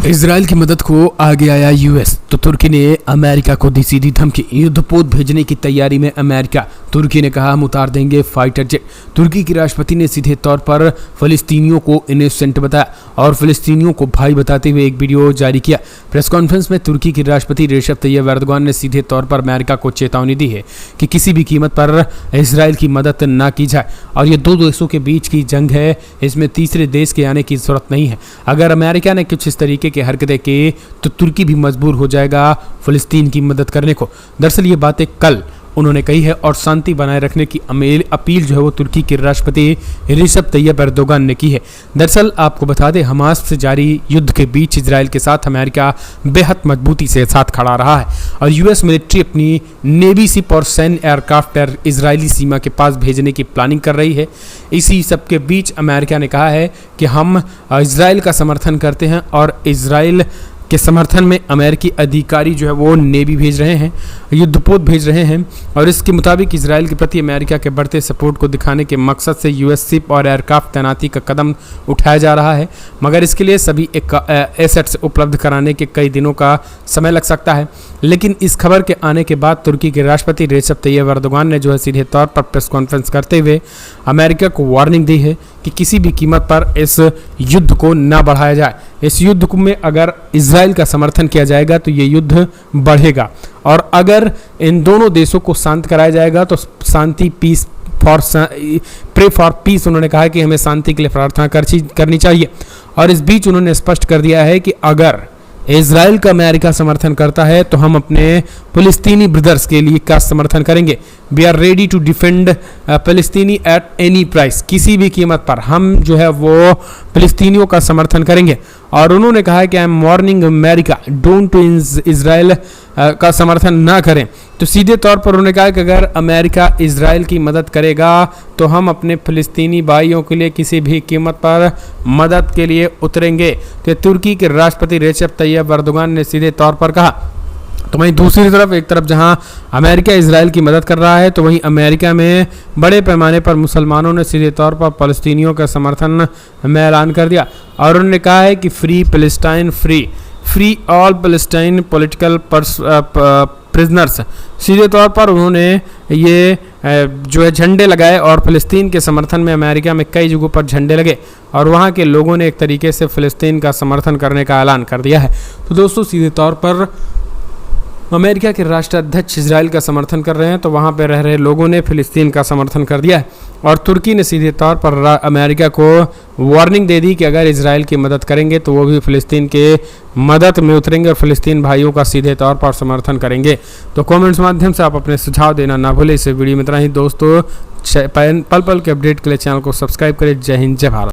Israel की मदद को आगे आया यूएस। तो तुर्की ने अमेरिका को दी सीधी धमकी, युद्धपोत भेजने की तैयारी में अमेरिका। तुर्की ने कहा हम उतार देंगे फाइटर जेट। तुर्की के राष्ट्रपति ने सीधे तौर पर फिलिस्तीनियों को इनोसेंट बताया और फिलिस्तीनियों को भाई बताते हुए एक वीडियो जारी किया। प्रेस कॉन्फ्रेंस में तुर्की के राष्ट्रपति रेशप तैयब एर्दोगान ने सीधे तौर पर अमेरिका को चेतावनी दी है कि किसी भी कीमत पर इजराइल की मदद न की जाए और ये दो देशों के बीच की जंग है, इसमें तीसरे देश के आने की जरूरत नहीं है। अगर अमेरिका ने कुछ इस तरीके की हरकतें की तो तुर्की भी मजबूर हो जाएगा फिलिस्तीन की मदद करने को। दरअसल ये बातें कल उन्होंने कही है और शांति बनाए रखने की अपील जो है वो तुर्की के राष्ट्रपति रेशप तैयब एर्दोगान ने की है। दरअसल आपको बता दें, हमास से जारी युद्ध के बीच इजराइल के साथ अमेरिका बेहद मजबूती से साथ खड़ा रहा है और यूएस मिलिट्री अपनी नेवी शिप और सैन्य एयरक्राफ्ट इजरायली सीमा के पास भेजने की प्लानिंग कर रही है। इसी सब के बीच अमेरिका ने कहा है कि हम इजराइल का समर्थन करते हैं और इजराइल के समर्थन में अमेरिकी अधिकारी जो है वो नेवी भेज रहे हैं, युद्धपोत भेज रहे हैं और इसके मुताबिक इजराइल के प्रति अमेरिका के बढ़ते सपोर्ट को दिखाने के मकसद से यूएस शिप और एयरक्राफ्ट तैनाती का कदम उठाया जा रहा है, मगर इसके लिए सभी एसेट्स उपलब्ध कराने के कई दिनों का समय लग सकता है। लेकिन इस खबर के आने के बाद तुर्की के राष्ट्रपति रेशप तैयब एर्दोगान ने जो है सीधे तौर पर प्रेस कॉन्फ्रेंस करते हुए अमेरिका को वार्निंग दी है कि किसी भी कीमत पर इस युद्ध को न बढ़ाया जाए। इस युद्ध में अगर इजराइल का समर्थन किया जाएगा तो ये युद्ध बढ़ेगा और अगर इन दोनों देशों को शांत कराया जाएगा तो शांति पीस प्रे फॉर पीस, उन्होंने कहा कि हमें शांति के लिए प्रार्थना करनी चाहिए। और इस बीच उन्होंने स्पष्ट कर दिया है कि अगर इजराइल का अमेरिका समर्थन करता है तो हम अपने फिलिस्तीनी ब्रदर्स के लिए का समर्थन करेंगे। We are ready to defend फिलिस्तीनी एट एनी प्राइस, किसी भी कीमत पर हम जो है वो फिलिस्तीनियों का समर्थन करेंगे। और उन्होंने कहा है कि I am warning America don't to Israel का समर्थन ना करें। तो सीधे तौर पर उन्होंने कहा कि अगर अमेरिका इजराइल की मदद करेगा तो हम अपने फिलिस्तीनी भाइयों के लिए किसी भी कीमत पर मदद के लिए उतरेंगे। तो तुर्की के राष्ट्रपति रेशप तैयब एर्दोगान ने सीधे तौर पर कहा। तो वहीं दूसरी तरफ एक तरफ जहां अमेरिका इजराइल की मदद कर रहा है तो वहीं अमेरिका में बड़े पैमाने पर मुसलमानों ने सीधे तौर पर फलस्तीनियों का समर्थन में ऐलान कर दिया और उन्होंने कहा है कि free Palestine, free all Palestine political prisoners. सीधे तौर पर उन्होंने ये जो है झंडे लगाए और फ़लस्तीन के समर्थन में अमेरिका में कई जगहों पर झंडे लगे और वहाँ के लोगों ने एक तरीके से फ़लस्तीन का समर्थन करने का ऐलान कर दिया है। तो दोस्तों सीधे तौर पर अमेरिका के राष्ट्राध्यक्ष इजराइल का समर्थन कर रहे हैं तो वहाँ पर रह रहे लोगों ने फ़िलिस्तीन का समर्थन कर दिया है और तुर्की ने सीधे तौर पर अमेरिका को वार्निंग दे दी कि अगर इजराइल की मदद करेंगे तो वो भी फ़िलिस्तीन के मदद में उतरेंगे और फ़िलिस्तीन भाइयों का सीधे तौर पर समर्थन करेंगे। तो कमेंट्स माध्यम से आप अपने सुझाव देना ना भूलें। इस वीडियो में इतना ही दोस्तों, पल पल के अपडेट के लिए चैनल को सब्सक्राइब करें। जय हिंद, जय भारत।